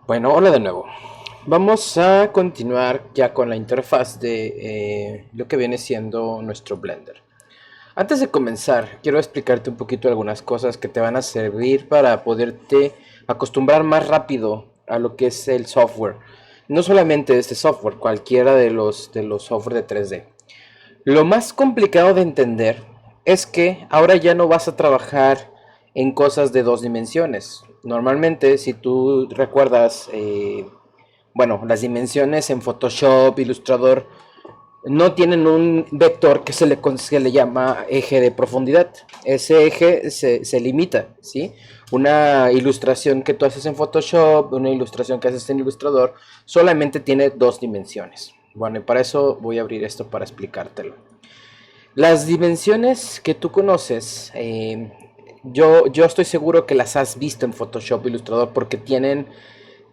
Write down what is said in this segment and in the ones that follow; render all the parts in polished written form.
Bueno, hola de nuevo. Vamos a continuar ya con la interfaz de lo que viene siendo nuestro Blender. Antes de comenzar, quiero explicarte un poquito algunas cosas que te van a servir para poderte acostumbrar más rápido a lo que es el software. No solamente este software, cualquiera de los software de 3D. Lo más complicado de entender es que ahora ya no vas a trabajar en cosas de dos dimensiones. Normalmente, si tú recuerdas, bueno, las dimensiones en Photoshop, Illustrator, no tienen un vector que le llama eje de profundidad. Ese eje se limita, ¿sí? Una ilustración que tú haces en Photoshop, una ilustración que haces en Illustrator, solamente tiene dos dimensiones. Bueno, y para eso voy a abrir esto para explicártelo. Las dimensiones que tú conoces, yo estoy seguro que las has visto en Photoshop Illustrator porque tienen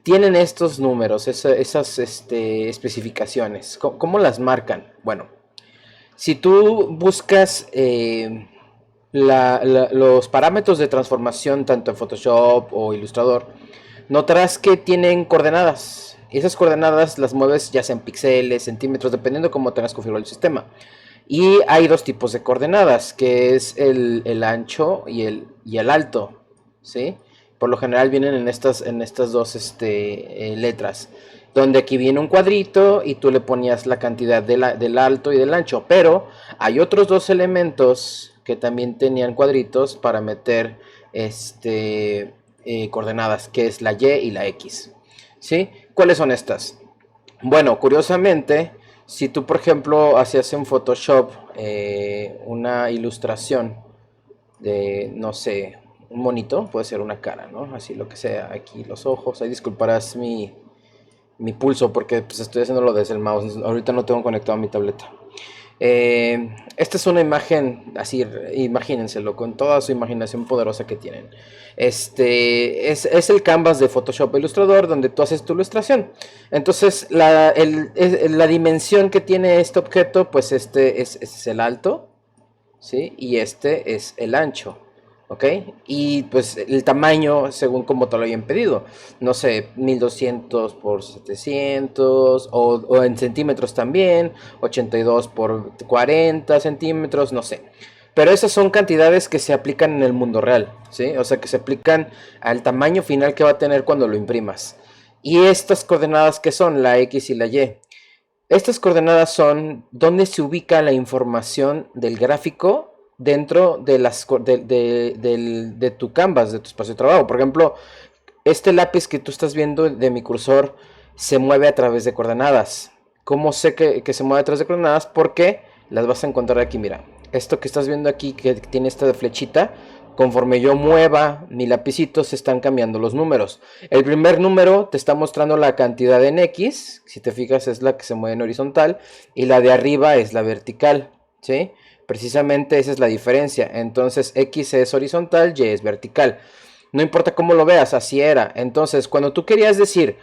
estos números, esas especificaciones. ¿Cómo las marcan? Bueno, si tú buscas los parámetros de transformación tanto en Photoshop o Illustrator, notarás que tienen coordenadas. Y esas coordenadas las mueves ya sea en píxeles, centímetros, dependiendo de cómo tengas configurado el sistema. Y hay dos tipos de coordenadas, que es el ancho y el alto, ¿sí? Por lo general vienen en estas dos letras, donde aquí viene un cuadrito y tú le ponías la cantidad del alto y del ancho, pero hay otros dos elementos que también tenían cuadritos para meter coordenadas, que es la Y y la X, ¿sí? ¿Cuáles son estas? Bueno, curiosamente, si tú, por ejemplo, hacías en Photoshop una ilustración de, no sé, un monito, puede ser una cara, ¿no? Así lo que sea, aquí los ojos, ahí disculparás mi pulso porque pues, estoy haciéndolo desde el mouse, ahorita no tengo conectado a mi tableta. Esta es una imagen, así, imagínenselo, con toda su imaginación poderosa que tienen. Es el canvas de Photoshop Illustrator donde tú haces tu ilustración. Entonces, la dimensión que tiene este objeto, pues es el alto, ¿sí? Y este es el ancho, ¿ok? Y pues el tamaño según como te lo hayan pedido, no sé, 1200 por 700 o en centímetros también, 82 por 40 centímetros, no sé. Pero esas son cantidades que se aplican en el mundo real, ¿sí? O sea, que se aplican al tamaño final que va a tener cuando lo imprimas. Y estas coordenadas que son la X y la Y. Estas coordenadas son donde se ubica la información del gráfico dentro de tu canvas, de tu espacio de trabajo. Por ejemplo, este lápiz que tú estás viendo de mi cursor se mueve a través de coordenadas. ¿Cómo sé que se mueve a través de coordenadas? Porque las vas a encontrar aquí, mira. Esto que estás viendo aquí, que tiene esta flechita, conforme yo mueva mi lapicito, se están cambiando los números. El primer número te está mostrando la cantidad en X, si te fijas es la que se mueve en horizontal, y la de arriba es la vertical, ¿sí? Precisamente esa es la diferencia. Entonces X es horizontal, Y es vertical. No importa cómo lo veas, así era. Entonces, cuando tú querías decir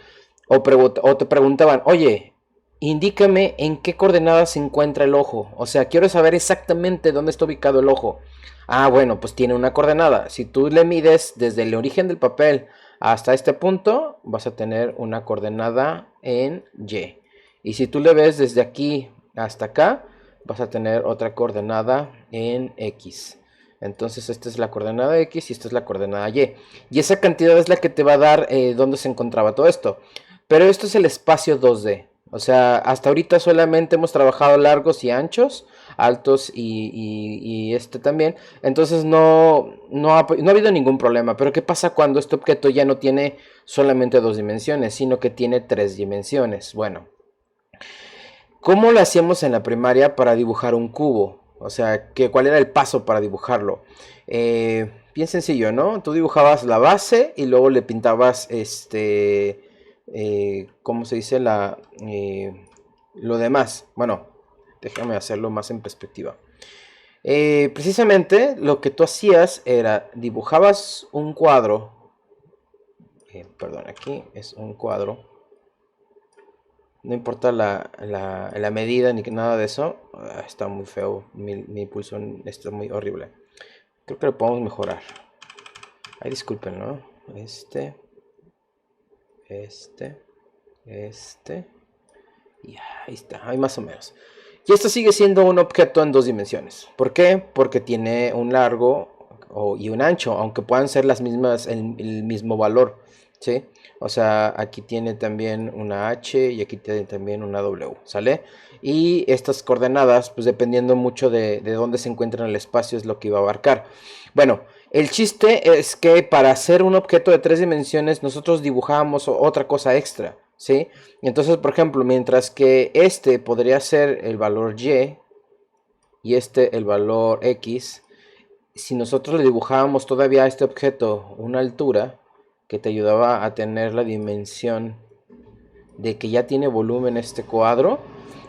o te preguntaban, oye, indícame en qué coordenadas se encuentra el ojo. O sea, quiero saber exactamente dónde está ubicado el ojo. Ah, bueno, pues tiene una coordenada. Si tú le mides desde el origen del papel hasta este punto, vas a tener una coordenada en Y. Y si tú le ves desde aquí hasta acá, vas a tener otra coordenada en X. Entonces esta es la coordenada X y esta es la coordenada Y. Y esa cantidad es la que te va a dar dónde se encontraba todo esto. Pero esto es el espacio 2D. O sea, hasta ahorita solamente hemos trabajado largos y anchos, altos y este también. Entonces no ha habido ningún problema. Pero ¿qué pasa cuando este objeto ya no tiene solamente dos dimensiones, sino que tiene tres dimensiones? Bueno, ¿cómo lo hacíamos en la primaria para dibujar un cubo? O sea, ¿cuál era el paso para dibujarlo? Bien sencillo, ¿no? Tú dibujabas la base y luego le pintabas ¿cómo se dice? Lo demás. Bueno, déjame hacerlo más en perspectiva. Precisamente lo que tú hacías era dibujabas un cuadro. Perdón, aquí es un cuadro. No importa la medida ni nada de eso. Está muy feo. Mi pulso está muy horrible. Creo que lo podemos mejorar. Ay, disculpen, ¿no? este, este, y ahí está, ahí más o menos. Y esto sigue siendo un objeto en dos dimensiones. ¿Por qué? Porque tiene un largo y un ancho, aunque puedan ser las mismas, el mismo valor, ¿sí? O sea, aquí tiene también una H y aquí tiene también una W, ¿sale? Y estas coordenadas, pues dependiendo mucho de dónde se encuentra en el espacio, es lo que iba a abarcar. Bueno, el chiste es que para hacer un objeto de tres dimensiones, nosotros dibujábamos otra cosa extra, ¿sí? Entonces, por ejemplo, mientras que este podría ser el valor y este el valor X, si nosotros le dibujábamos todavía a este objeto una altura que te ayudaba a tener la dimensión de que ya tiene volumen este cuadro,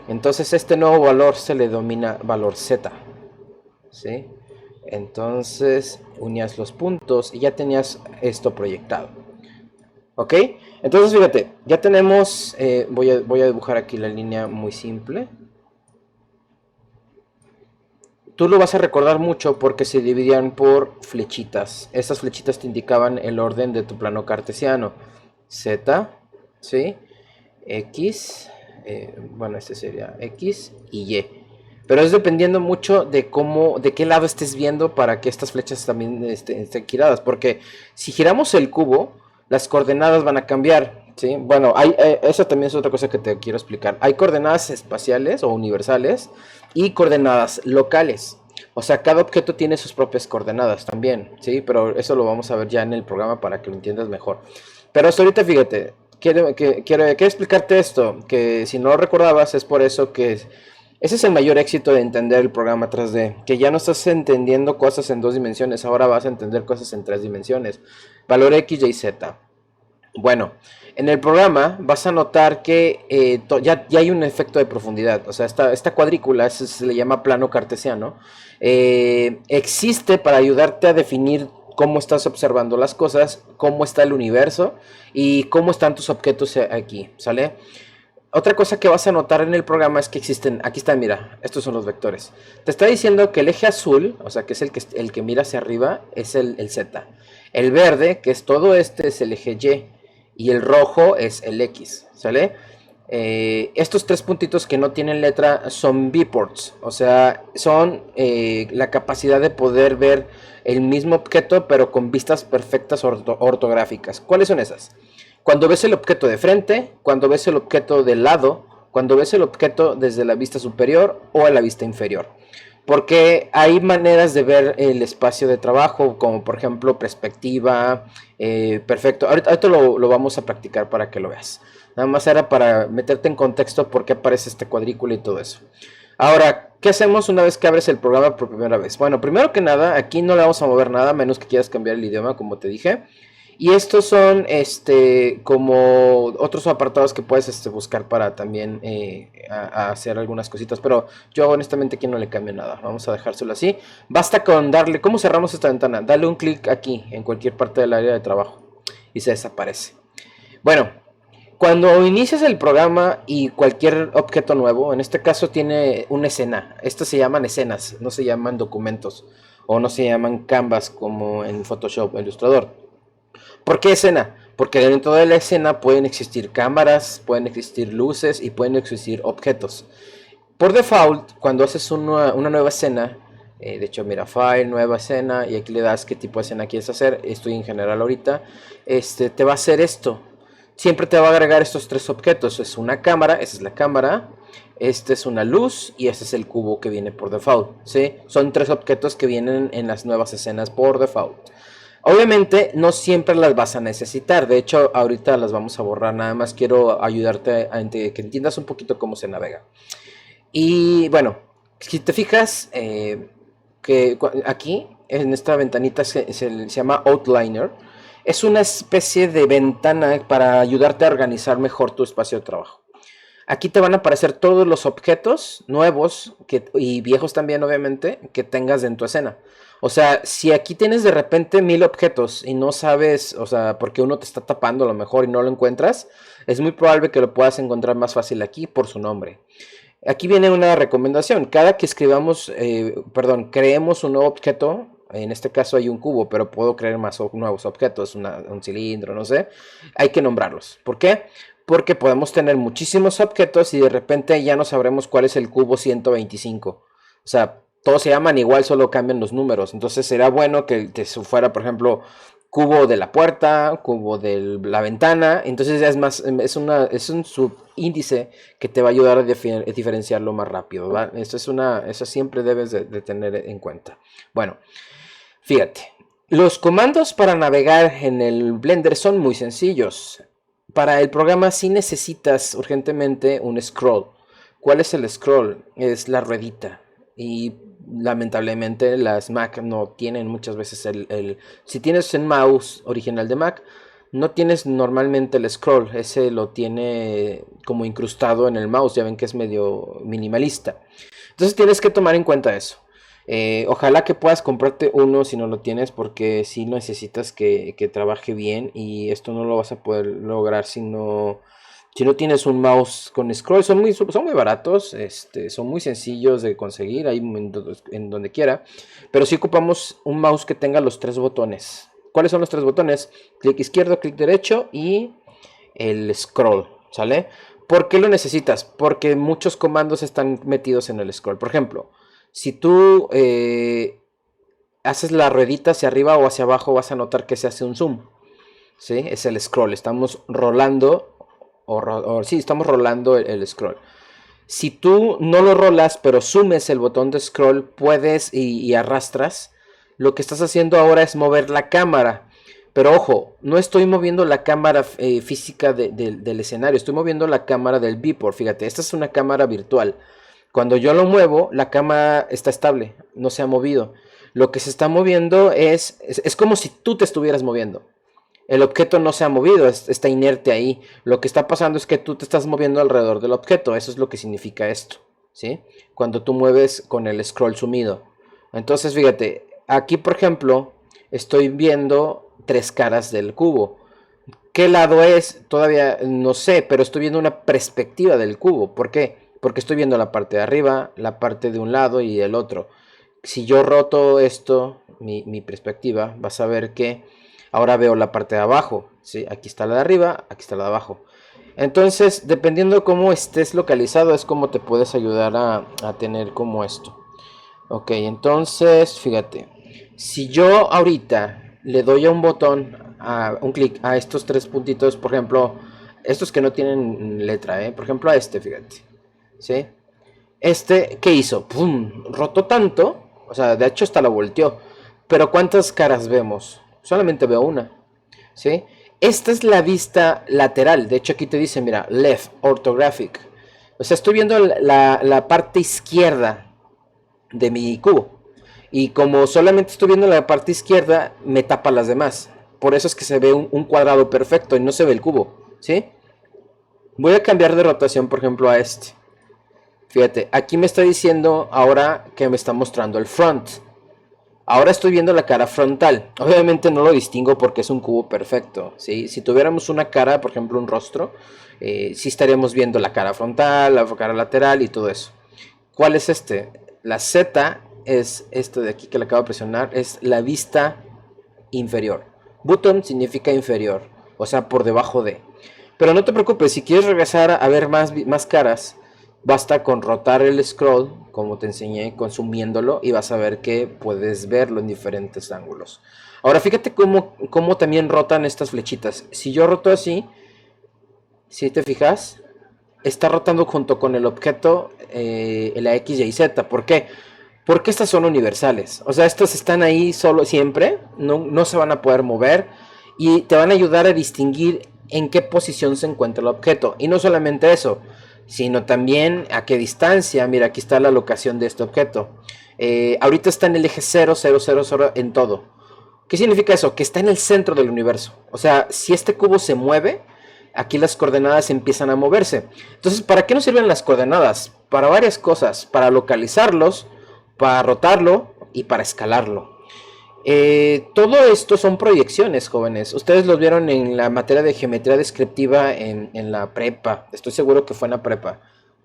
entonces este nuevo valor se le denomina valor Z, ¿sí? Entonces unías los puntos y ya tenías esto proyectado. ¿Ok? Entonces fíjate, ya tenemos, voy a dibujar aquí la línea muy simple. Tú lo vas a recordar mucho porque se dividían por flechitas. Estas flechitas te indicaban el orden de tu plano cartesiano. Z, ¿sí? X, bueno, este sería X y Y. Pero es dependiendo mucho de cómo, de qué lado estés viendo para que estas flechas también estén giradas. Porque si giramos el cubo, las coordenadas van a cambiar, ¿sí? Bueno, eso también es otra cosa que te quiero explicar. Hay coordenadas espaciales o universales y coordenadas locales. O sea, cada objeto tiene sus propias coordenadas también, ¿sí? Pero eso lo vamos a ver ya en el programa para que lo entiendas mejor. Pero hasta ahorita, fíjate, quiero explicarte esto, que si no lo recordabas es por eso que ese es el mayor éxito de entender el programa 3D, que ya no estás entendiendo cosas en dos dimensiones, ahora vas a entender cosas en tres dimensiones, valor X, Y, Z. Bueno, en el programa vas a notar que ya hay un efecto de profundidad, o sea, esta cuadrícula se le llama plano cartesiano, existe para ayudarte a definir cómo estás observando las cosas, cómo está el universo y cómo están tus objetos aquí, ¿sale? Otra cosa que vas a notar en el programa es que existen, aquí están, mira, estos son los vectores. Te está diciendo que el eje azul, o sea, que es el que mira hacia arriba, es el Z. El verde, que es todo este, es el eje Y. Y el rojo es el X, ¿sale? Estos tres puntitos que no tienen letra son viewports, o sea, son la capacidad de poder ver el mismo objeto, pero con vistas perfectas ortográficas. ¿Cuáles son esas? Cuando ves el objeto de frente, cuando ves el objeto de lado, cuando ves el objeto desde la vista superior o a la vista inferior. Porque hay maneras de ver el espacio de trabajo, como por ejemplo perspectiva, perfecto. Ahorita lo vamos a practicar para que lo veas. Nada más era para meterte en contexto por qué aparece este cuadrículo y todo eso. Ahora, ¿qué hacemos una vez que abres el programa por primera vez? Bueno, primero que nada, aquí no le vamos a mover nada, a menos que quieras cambiar el idioma, como te dije. Y estos son como otros apartados que puedes buscar para también a hacer algunas cositas. Pero yo honestamente aquí no le cambio nada. Vamos a dejárselo así. Basta con darle, ¿cómo cerramos esta ventana? Dale un clic aquí en cualquier parte del área de trabajo y se desaparece. Bueno, cuando inicias el programa y cualquier objeto nuevo, en este caso tiene una escena. Estas se llaman escenas, no se llaman documentos o no se llaman canvas como en Photoshop o Illustrator. ¿Por qué escena? Porque dentro de la escena pueden existir cámaras, pueden existir luces y pueden existir objetos. Por default, cuando haces una nueva escena, de hecho, mira, File, nueva escena, y aquí le das qué tipo de escena quieres hacer. Estoy en general ahorita. Te va a hacer esto. Siempre te va a agregar estos tres objetos. Es una cámara, esa es la cámara. Este es una luz y este es el cubo que viene por default, ¿sí? Son tres objetos que vienen en las nuevas escenas por default. Obviamente no siempre las vas a necesitar, de hecho ahorita las vamos a borrar, nada más quiero ayudarte a que entiendas un poquito cómo se navega. Y bueno, si te fijas, que aquí en esta ventanita se llama Outliner, es una especie de ventana para ayudarte a organizar mejor tu espacio de trabajo. Aquí te van a aparecer todos los objetos nuevos y viejos también, obviamente, que tengas en tu escena. O sea, si aquí tienes de repente 1000 objetos y no sabes, o sea, porque uno te está tapando a lo mejor y no lo encuentras, es muy probable que lo puedas encontrar más fácil aquí por su nombre. Aquí viene una recomendación. Cada que creemos un nuevo objeto, En este caso hay un cubo, pero puedo crear más nuevos objetos, un cilindro, no sé. Hay que nombrarlos. ¿Por qué? Porque podemos tener muchísimos objetos y de repente ya no sabremos cuál es el cubo 125. O sea, todos se llaman igual, solo cambian los números. Entonces será bueno que fuera, por ejemplo, cubo de la puerta, cubo de la ventana. Entonces ya es más, es un subíndice que te va a ayudar a diferenciarlo más rápido, ¿va? Eso siempre debes de tener en cuenta. Bueno, fíjate. Los comandos para navegar en el Blender son muy sencillos. Para el programa sí necesitas urgentemente un scroll. ¿Cuál es el scroll? Es la ruedita. Y lamentablemente las Mac no tienen muchas veces si tienes el mouse original de Mac, no tienes normalmente el scroll. Ese lo tiene como incrustado en el mouse. Ya ven que es medio minimalista. Entonces tienes que tomar en cuenta eso. Ojalá que puedas comprarte uno si no lo tienes, porque si necesitas que trabaje bien, y esto no lo vas a poder lograr si no tienes un mouse con scroll. Son muy baratos, son muy sencillos de conseguir ahí en donde quiera, pero si ocupamos un mouse que tenga los 3 botones. ¿Cuáles son los 3 botones? Clic izquierdo, clic derecho y el scroll, ¿sale? ¿Por qué lo necesitas? Porque muchos comandos están metidos en el scroll. Por ejemplo, si tú haces la ruedita hacia arriba o hacia abajo, vas a notar que se hace un zoom. ¿Sí? Es el scroll. Estamos rolando, sí, estamos rolando el scroll. Si tú no lo rolas, pero sumes el botón de scroll, puedes y arrastras, lo que estás haciendo ahora es mover la cámara. Pero ojo, no estoy moviendo la cámara física del escenario, estoy moviendo la cámara del viewport. Fíjate, esta es una cámara virtual. Cuando yo lo muevo, la cámara está estable, no se ha movido. Lo que se está moviendo es como si tú te estuvieras moviendo. El objeto no se ha movido, está inerte ahí. Lo que está pasando es que tú te estás moviendo alrededor del objeto. Eso es lo que significa esto, ¿sí? Cuando tú mueves con el scroll sumido. Entonces, fíjate, aquí por ejemplo, estoy viendo 3 caras del cubo. ¿Qué lado es? Todavía no sé, pero estoy viendo una perspectiva del cubo. ¿Por qué? Porque estoy viendo la parte de arriba, la parte de un lado y el otro. Si yo roto esto, mi perspectiva, vas a ver que ahora veo la parte de abajo. ¿Sí? Aquí está la de arriba, aquí está la de abajo. Entonces, dependiendo de cómo estés localizado, es como te puedes ayudar a tener como esto. Ok, entonces, fíjate. Si yo ahorita le doy a un botón, a un clic a estos 3 puntitos, por ejemplo, estos que no tienen letra, por ejemplo a este, fíjate. ¿Sí? ¿Qué hizo? ¡Pum! Rotó tanto, o sea, de hecho hasta la volteó. Pero ¿cuántas caras vemos? Solamente veo una, ¿sí? Esta es la vista lateral. De hecho aquí te dice, mira, left orthographic. O sea, estoy viendo la parte izquierda de mi cubo. Y como solamente estoy viendo la parte izquierda, me tapa las demás. Por eso es que se ve un cuadrado perfecto y no se ve el cubo, ¿sí? Voy a cambiar de rotación, por ejemplo, a este. Fíjate, aquí me está diciendo ahora que me está mostrando el front. Ahora estoy viendo la cara frontal. Obviamente no lo distingo porque es un cubo perfecto, ¿sí? Si tuviéramos una cara, por ejemplo un rostro, sí estaríamos viendo la cara frontal, la cara lateral y todo eso. ¿Cuál es este? La Z es esto de aquí que le acabo de presionar, es la vista inferior. Button significa inferior, o sea, por debajo de. Pero no te preocupes, si quieres regresar a ver más caras, basta con rotar el scroll, como te enseñé, consumiéndolo, y vas a ver que puedes verlo en diferentes ángulos. Ahora fíjate cómo también rotan estas flechitas. Si yo roto así, si te fijas, está rotando junto con el objeto la X, Y, Z. ¿Por qué? Porque estas son universales. O sea, estas están ahí solo siempre, no se van a poder mover y te van a ayudar a distinguir en qué posición se encuentra el objeto. Y no solamente eso, sino también a qué distancia. Mira, aquí está la locación de este objeto. Ahorita está en el eje 0, 0, 0, 0 en todo. ¿Qué significa eso? Que está en el centro del universo. O sea, si este cubo se mueve, aquí las coordenadas empiezan a moverse. Entonces, ¿para qué nos sirven las coordenadas? Para varias cosas. Para localizarlos, para rotarlo y para escalarlo. Todo esto son proyecciones, jóvenes. Ustedes los vieron en la materia de geometría descriptiva en la prepa. Estoy seguro que fue en la prepa.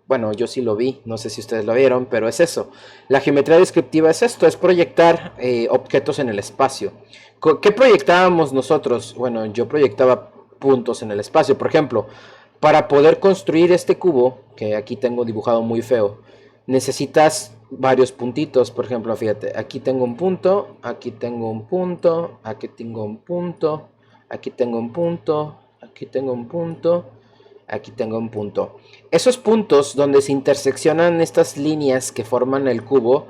bueno, yo sí lo vi, no sé si ustedes lo vieron, pero es eso. La geometría descriptiva es esto, es proyectar objetos en el espacio. ¿Qué proyectábamos nosotros? Bueno, yo proyectaba puntos en el espacio. Por ejemplo, para poder construir este cubo, que aquí tengo dibujado muy feo, necesitas varios puntitos. Por ejemplo, fíjate, aquí tengo un punto, aquí tengo un punto, aquí tengo un punto, aquí tengo un punto, aquí tengo un punto, aquí tengo un punto. Esos puntos donde se interseccionan estas líneas que forman el cubo,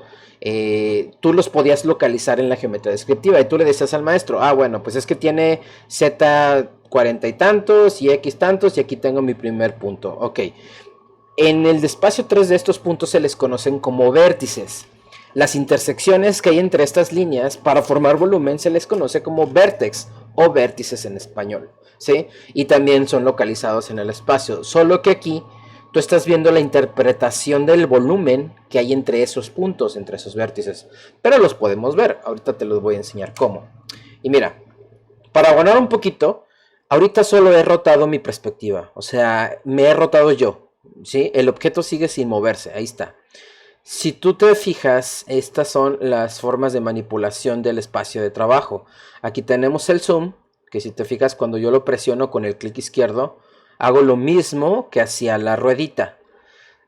tú los podías localizar en la geometría descriptiva y tú le decías al maestro, ah, bueno, pues es que tiene Z 40 y tantos y X tantos y aquí tengo mi primer punto. Ok. En el espacio 3 de estos puntos se les conocen como vértices. Las intersecciones que hay entre estas líneas para formar volumen se les conoce como vértex o vértices en español, ¿sí? Y también son localizados en el espacio, solo que aquí tú estás viendo la interpretación del volumen que hay entre esos puntos, entre esos vértices, pero los podemos ver, ahorita te los voy a enseñar cómo. Y mira, para abonar un poquito, ahorita solo he rotado mi perspectiva, o sea, me he rotado yo, ¿sí? El objeto sigue sin moverse, ahí está. Si tú te fijas, estas son las formas de manipulación del espacio de trabajo. Aquí tenemos el zoom, que si te fijas cuando yo lo presiono con el clic izquierdo, hago lo mismo que hacia la ruedita.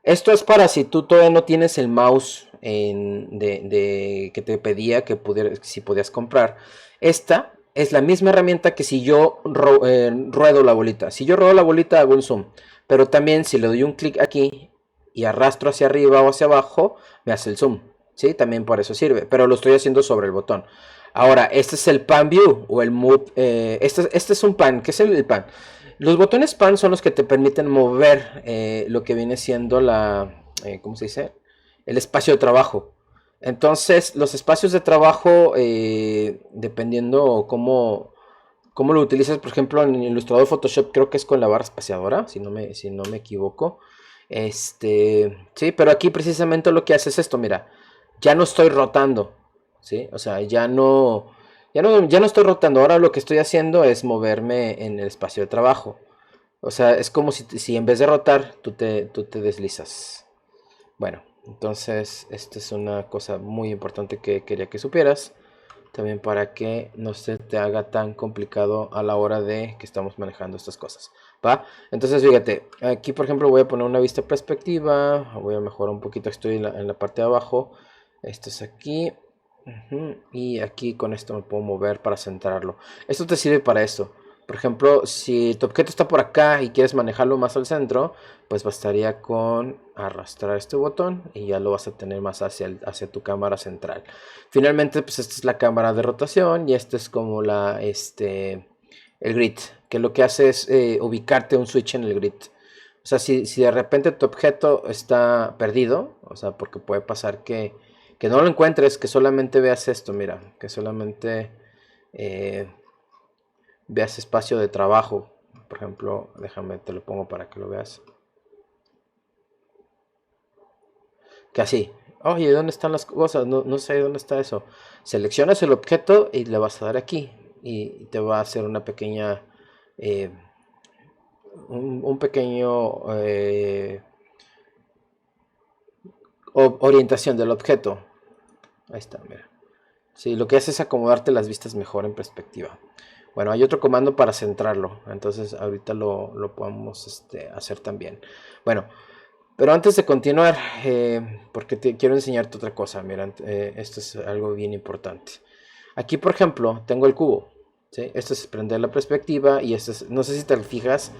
Esto es para si tú todavía no tienes el mouse que te pedía que si podías comprar. Esta es la misma herramienta que si yo ruedo la bolita. Si yo ruedo la bolita hago un zoom. Pero también si le doy un clic aquí y arrastro hacia arriba o hacia abajo, me hace el zoom. ¿Sí? También por eso sirve. Pero lo estoy haciendo sobre el botón. Ahora, este es el pan view o el move. Este es un pan. ¿Qué es el pan? Los botones pan son los que te permiten mover lo que viene siendo ¿cómo se dice? El espacio de trabajo. Entonces, los espacios de trabajo, dependiendo cómo lo utilizas, por ejemplo, en Illustrator Photoshop creo que es con la barra espaciadora, si no me equivoco. Sí, pero aquí precisamente lo que hace es esto, mira, ya no estoy rotando, ¿sí? O sea, ya no estoy rotando, ahora lo que estoy haciendo es moverme en el espacio de trabajo. O sea, es como si en vez de rotar, tú te deslizas. Bueno, entonces, esta es una cosa muy importante que quería que supieras. También para que no se te haga tan complicado a la hora de que estamos manejando estas cosas. ¿Va? Entonces, fíjate, aquí por ejemplo voy a poner una vista perspectiva. Voy a mejorar un poquito, estoy en la parte de abajo. Esto es aquí. Y aquí con esto me puedo mover para centrarlo. Esto te sirve para esto. Por ejemplo, si tu objeto está por acá y quieres manejarlo más al centro, pues bastaría con arrastrar este botón y ya lo vas a tener más hacia tu cámara central. Finalmente, pues esta es la cámara de rotación y este es como el grid, que lo que hace es ubicarte un switch en el grid. O sea, si de repente tu objeto está perdido, o sea, porque puede pasar que no lo encuentres, que solamente veas esto, mira, que solamente veas espacio de trabajo. Por ejemplo, déjame, te lo pongo para que lo veas. Que así, oye, ¿dónde están las cosas? No sé dónde está eso. Seleccionas el objeto y le vas a dar aquí. Y te va a hacer una pequeña, eh, un pequeño orientación del objeto. Ahí está, mira. Sí, lo que hace es acomodarte las vistas mejor en perspectiva. Bueno, hay otro comando para centrarlo. Entonces ahorita lo podemos hacer también. Bueno, pero antes de continuar, porque quiero enseñarte otra cosa. Mira, esto es algo bien importante. Aquí, por ejemplo, tengo el cubo. ¿Sí? Esto es prender la perspectiva y esto es, no sé si te fijas,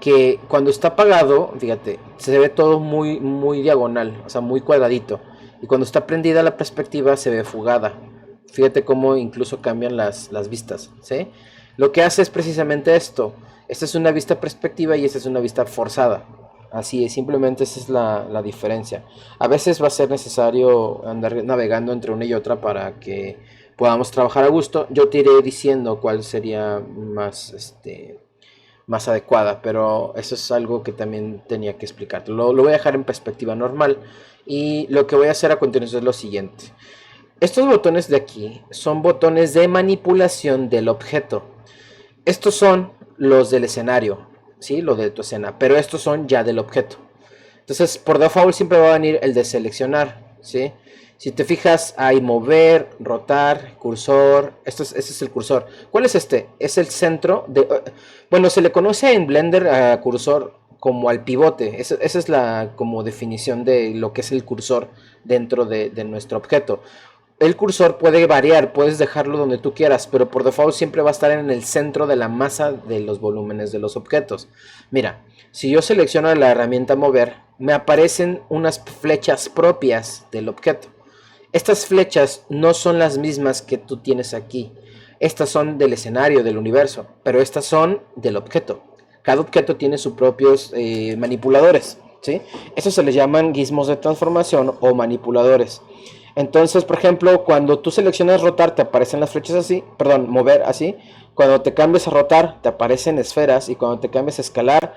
que cuando está apagado, fíjate, se ve todo muy, muy diagonal, o sea, muy cuadradito. Y cuando está prendida la perspectiva se ve fugada. Fíjate cómo incluso cambian las vistas, ¿sí? Lo que hace es precisamente esto. Esta es una vista perspectiva y esta es una vista forzada. Así es, simplemente esa es la diferencia. A veces va a ser necesario andar navegando entre una y otra para que podamos trabajar a gusto. Yo te iré diciendo cuál sería más adecuada, pero eso es algo que también tenía que explicarte. Lo voy a dejar en perspectiva normal y lo que voy a hacer a continuación es lo siguiente. Estos botones de aquí son botones de manipulación del objeto. Estos son los del escenario, ¿sí? Lo de tu escena, pero estos son ya del objeto. Entonces, por default siempre va a venir el de seleccionar, ¿sí? Si te fijas, hay mover, rotar, cursor. Este es el cursor. ¿Cuál es este? Es el centro de... bueno, se le conoce en Blender a cursor como al pivote. Esa es la como definición de lo que es el cursor dentro de nuestro objeto. El cursor puede variar, puedes dejarlo donde tú quieras, pero por default siempre va a estar en el centro de la masa de los volúmenes de los objetos. Mira, si yo selecciono la herramienta mover, me aparecen unas flechas propias del objeto. Estas flechas no son las mismas que tú tienes aquí. Estas son del escenario, del universo, pero estas son del objeto. Cada objeto tiene sus propios manipuladores, ¿sí? Estos se les llaman gizmos de transformación o manipuladores. Entonces, por ejemplo, cuando tú seleccionas rotar, te aparecen las flechas así, perdón, mover así. Cuando te cambias a rotar, te aparecen esferas. Y cuando te cambias a escalar,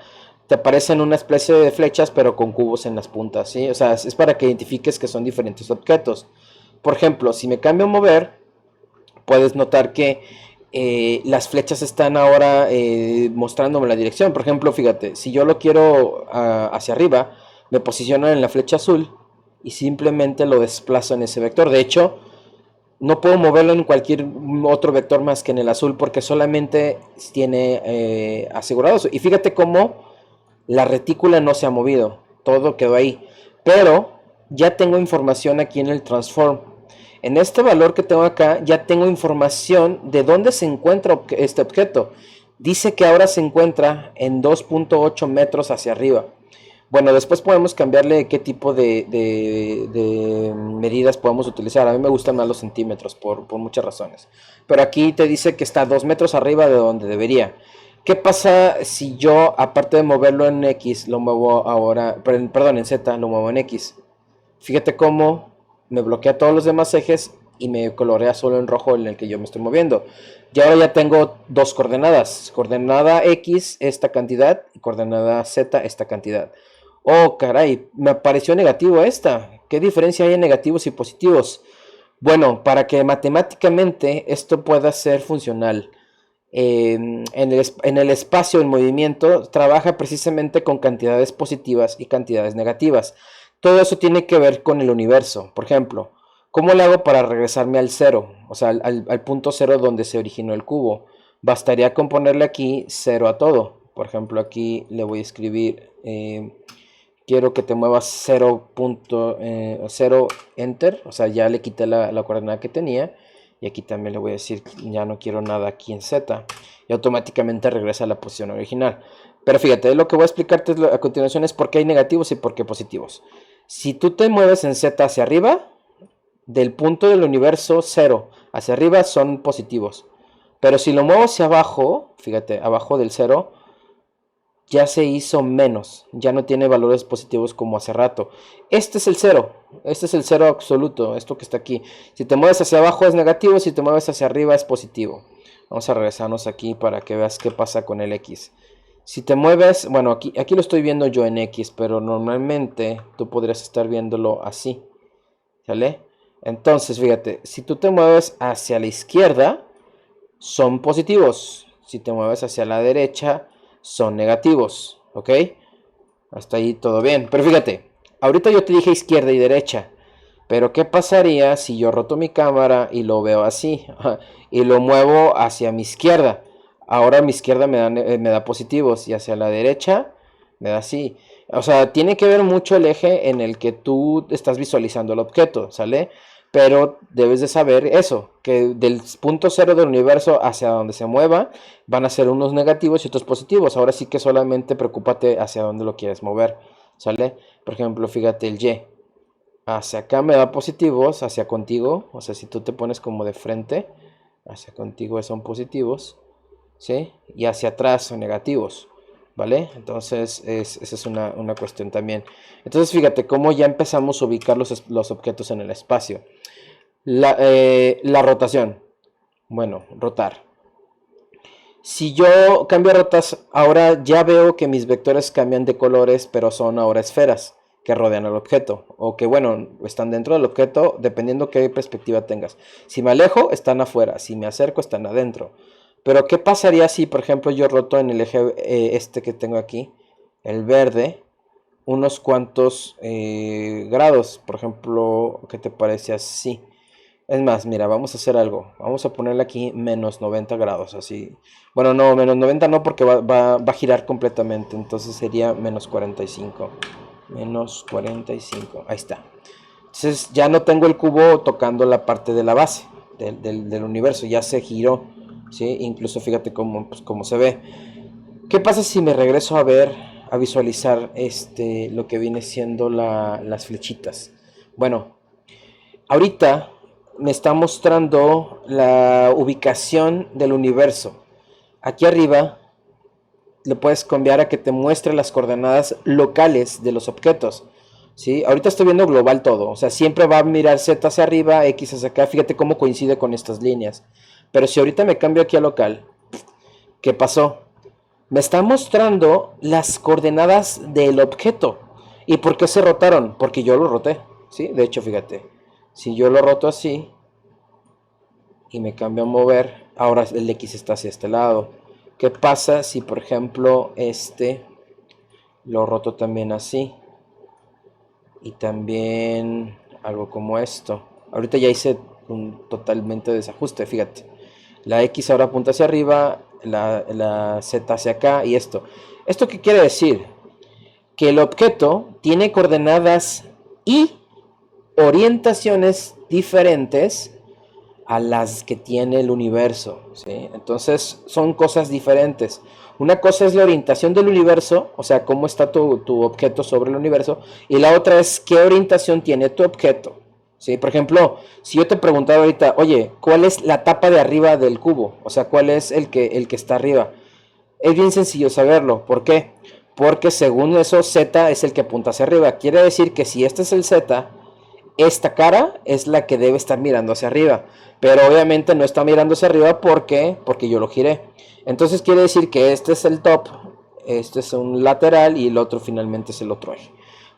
te aparecen una especie de flechas, pero con cubos en las puntas, ¿sí? O sea, es para que identifiques que son diferentes objetos. Por ejemplo, si me cambio a mover, puedes notar que las flechas están ahora mostrándome la dirección. Por ejemplo, fíjate, si yo lo quiero hacia arriba, me posiciono en la flecha azul y simplemente lo desplazo en ese vector. De hecho, no puedo moverlo en cualquier otro vector más que en el azul porque solamente tiene asegurado eso. Y fíjate cómo la retícula no se ha movido, todo quedó ahí. Pero ya tengo información aquí en el transform. En este valor que tengo acá ya tengo información de dónde se encuentra este objeto. Dice que ahora se encuentra en 2.8 metros hacia arriba. Bueno, después podemos cambiarle qué tipo de medidas podemos utilizar. A mí me gustan más los centímetros por muchas razones. Pero aquí te dice que está 2 metros arriba de donde debería. ¿Qué pasa si yo, aparte de moverlo en X, lo muevo ahora, perdón, en Z, lo muevo en X? Fíjate cómo me bloquea todos los demás ejes y me colorea solo en rojo en el que yo me estoy moviendo. Y ahora ya tengo dos coordenadas. Coordenada X, esta cantidad, y coordenada Z, esta cantidad. Oh, caray, me apareció negativo esta. ¿Qué diferencia hay en negativos y positivos? Bueno, para que matemáticamente esto pueda ser funcional, en el espacio, en movimiento, trabaja precisamente con cantidades positivas y cantidades negativas. Todo eso tiene que ver con el universo. Por ejemplo, ¿cómo lo hago para regresarme al cero? O sea, al punto cero donde se originó el cubo. Bastaría con ponerle aquí cero a todo. Por ejemplo, aquí le voy a escribir... quiero que te muevas 0.0 enter, o sea, ya le quité la coordenada que tenía. Y aquí también le voy a decir que ya no quiero nada aquí en Z. Y automáticamente regresa a la posición original. Pero fíjate, lo que voy a explicarte a continuación es por qué hay negativos y por qué positivos. Si tú te mueves en Z hacia arriba, del punto del universo 0 hacia arriba son positivos. Pero si lo muevo hacia abajo, fíjate, abajo del 0, ya se hizo menos, ya no tiene valores positivos como hace rato. Este es el cero, este es el cero absoluto, esto que está aquí. Si te mueves hacia abajo es negativo, si te mueves hacia arriba es positivo. Vamos a regresarnos aquí para que veas qué pasa con el X. Si te mueves, bueno, aquí lo estoy viendo yo en X, pero normalmente tú podrías estar viéndolo así, ¿sale? Entonces, fíjate, si tú te mueves hacia la izquierda, son positivos. Si te mueves hacia la derecha, son negativos, ¿ok? Hasta ahí todo bien. Pero fíjate, ahorita yo te dije izquierda y derecha. Pero ¿qué pasaría si yo roto mi cámara y lo veo así? Y lo muevo hacia mi izquierda. Ahora mi izquierda me da positivos y hacia la derecha me da así. O sea, tiene que ver mucho el eje en el que tú estás visualizando el objeto, ¿sale? Pero debes de saber eso, que del punto cero del universo hacia donde se mueva van a ser unos negativos y otros positivos. Ahora sí que solamente preocúpate hacia dónde lo quieres mover, ¿sale? Por ejemplo, fíjate el Y. Hacia acá me da positivos, hacia contigo, o sea, si tú te pones como de frente, hacia contigo son positivos, ¿sí? Y hacia atrás son negativos, ¿vale? Entonces, esa es una cuestión también. Entonces, fíjate cómo ya empezamos a ubicar los objetos en el espacio. La rotación. Bueno, rotar. Si yo cambio rotas, ahora ya veo que mis vectores cambian de colores, pero son ahora esferas que rodean al objeto. O que, bueno, están dentro del objeto, dependiendo qué perspectiva tengas. Si me alejo, están afuera. Si me acerco, están adentro. Pero, ¿qué pasaría si, por ejemplo, yo roto en el eje este que tengo aquí, el verde, unos cuantos grados. Por ejemplo, ¿qué te parece así? Es más, mira, vamos a hacer algo. Vamos a ponerle aquí menos 90 grados, así. Bueno, no, menos 90 no, porque va a girar completamente. Entonces sería menos 45. Menos 45. Ahí está. Entonces ya no tengo el cubo tocando la parte de la base del universo. Ya se giró, ¿sí? Incluso fíjate cómo, pues, cómo se ve. ¿Qué pasa si me regreso a ver, a visualizar lo que viene siendo las flechitas? Bueno, ahorita me está mostrando la ubicación del universo. Aquí arriba le puedes cambiar a que te muestre las coordenadas locales de los objetos. ¿Sí? Ahorita estoy viendo global todo. O sea, siempre va a mirar Z hacia arriba, X hacia acá. Fíjate cómo coincide con estas líneas. Pero si ahorita me cambio aquí a local, ¿qué pasó? Me está mostrando las coordenadas del objeto. ¿Y por qué se rotaron? Porque yo lo roté. ¿Sí? De hecho, fíjate. Si yo lo roto así y me cambio a mover, ahora el X está hacia este lado. ¿Qué pasa si, por ejemplo, lo roto también así? Y también algo como esto. Ahorita ya hice un totalmente desajuste, fíjate. La X ahora apunta hacia arriba, la Z hacia acá y esto. ¿Esto qué quiere decir? Que el objeto tiene coordenadas y orientaciones diferentes a las que tiene el universo, ¿sí? Entonces son cosas diferentes. Una cosa es la orientación del universo, o sea, cómo está tu objeto sobre el universo, y la otra es qué orientación tiene tu objeto, ¿sí? Por ejemplo, si yo te preguntara ahorita, oye, ¿cuál es la tapa de arriba del cubo? O sea, ¿cuál es el que está arriba? Es bien sencillo saberlo. ¿Por qué? Porque según eso, Z es el que apunta hacia arriba. Quiere decir que si este es el Z, esta cara es la que debe estar mirando hacia arriba. Pero obviamente no está mirando hacia arriba porque yo lo giré. Entonces quiere decir que este es el top, este es un lateral y el otro finalmente es el otro eje.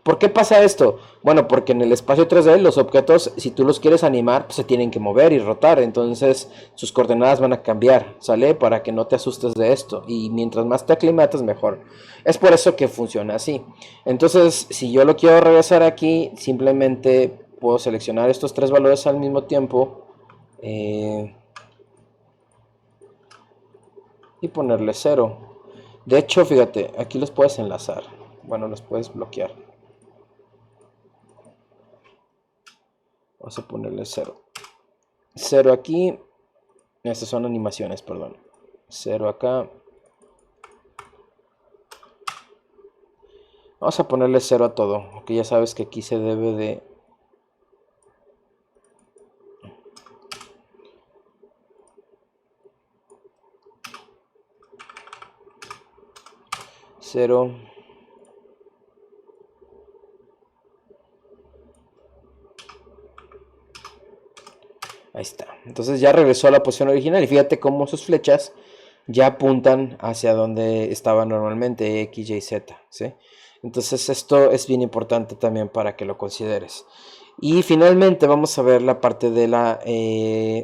¿Por qué pasa esto? Bueno, porque en el espacio 3D los objetos, si tú los quieres animar, pues se tienen que mover y rotar. Entonces sus coordenadas van a cambiar, ¿sale? Para que no te asustes de esto. Y mientras más te aclimatas, mejor. Es por eso que funciona así. Entonces, si yo lo quiero regresar aquí, simplemente puedo seleccionar estos tres valores al mismo tiempo. Y ponerle 0. De hecho, fíjate, aquí los puedes enlazar. Bueno, los puedes bloquear. Vamos a ponerle 0. 0 aquí. Estas son animaciones, perdón. 0 acá. Vamos a ponerle 0 a todo. Porque ya sabes que aquí se debe de... Cero. Ahí está. Entonces ya regresó a la posición original. Y fíjate cómo sus flechas ya apuntan hacia donde estaba normalmente, X, Y, Z, ¿sí? Entonces esto es bien importante también para que lo consideres. Y finalmente vamos a ver la parte de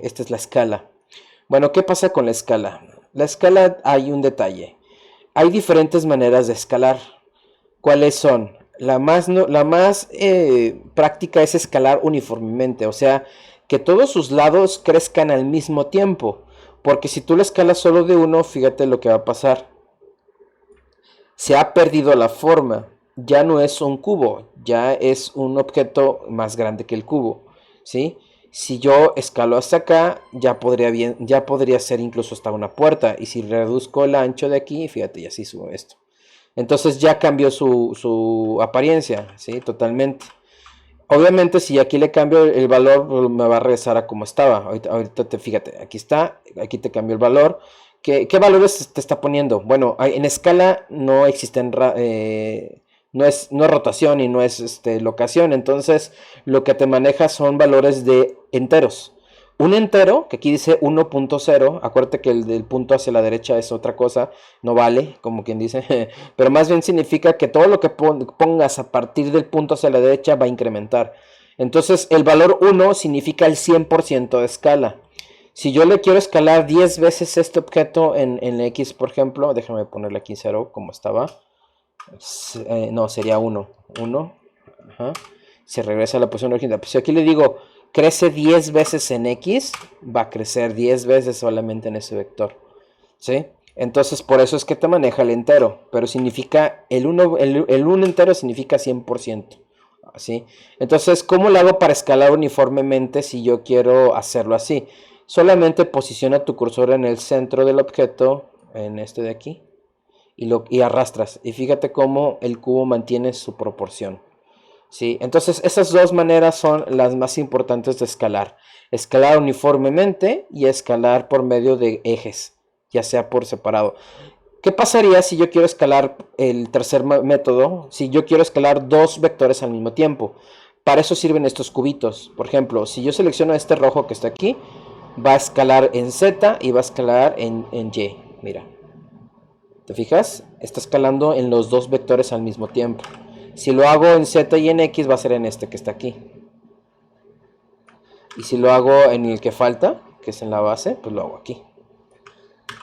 esta es la escala. Bueno, ¿qué pasa con la escala? La escala hay un detalle. Hay diferentes maneras de escalar. ¿Cuáles son? La más práctica es escalar uniformemente, o sea, que todos sus lados crezcan al mismo tiempo. Porque si tú la escalas solo de uno, fíjate lo que va a pasar. Se ha perdido la forma. Ya no es un cubo, ya es un objeto más grande que el cubo, ¿sí? Si yo escalo hasta acá, ya podría ser incluso hasta una puerta. Y si reduzco el ancho de aquí, fíjate, y así subo esto. Entonces ya cambió su apariencia, ¿sí? Totalmente. Obviamente si aquí le cambio el valor, pues, me va a regresar a como estaba. Ahorita fíjate, aquí está, aquí te cambio el valor. ¿Qué valores te está poniendo? Bueno, en escala no existen, no es rotación y no es locación. Entonces lo que te maneja son valores de enteros. Un entero, que aquí dice 1.0, acuérdate que el del punto hacia la derecha es otra cosa, no vale, como quien dice, pero más bien significa que todo lo que pongas a partir del punto hacia la derecha va a incrementar. Entonces el valor 1 significa el 100% de escala. Si yo le quiero escalar 10 veces este objeto en X, por ejemplo, déjame ponerle aquí 0 como estaba. No, sería uno. Uno. Ajá. Se regresa a la posición original. Pues si aquí le digo, crece 10 veces en X, va a crecer 10 veces solamente en ese vector. ¿Sí? Entonces, por eso es que te maneja el entero. Pero significa, el 1 entero significa 100%. ¿Sí? Entonces, ¿cómo lo hago para escalar uniformemente si yo quiero hacerlo así? Solamente posiciona tu cursor en el centro del objeto, en este de aquí, y arrastras. Y fíjate cómo el cubo mantiene su proporción. ¿Sí? Entonces, esas dos maneras son las más importantes de escalar. Escalar uniformemente y escalar por medio de ejes, ya sea por separado. ¿Qué pasaría si yo quiero escalar el tercer método? Si yo quiero escalar dos vectores al mismo tiempo. Para eso sirven estos cubitos. Por ejemplo, si yo selecciono este rojo que está aquí, va a escalar en Z y va a escalar en Y. Mira. ¿Te fijas? Está escalando en los dos vectores al mismo tiempo. Si lo hago en Z y en X, va a ser en este que está aquí. Y si lo hago en el que falta, que es en la base, pues lo hago aquí.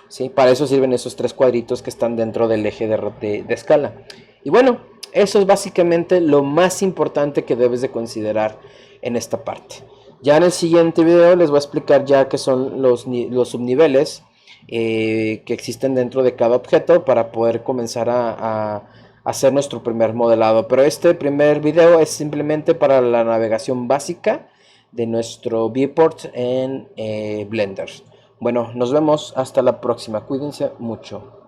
¿Sí? Para eso sirven esos tres cuadritos que están dentro del eje de escala. Y bueno, eso es básicamente lo más importante que debes de considerar en esta parte. Ya en el siguiente video les voy a explicar ya qué son los subniveles que existen dentro de cada objeto para poder comenzar a hacer nuestro primer modelado. Pero este primer video es simplemente para la navegación básica de nuestro viewport en Blender. Bueno, nos vemos hasta la próxima. Cuídense mucho.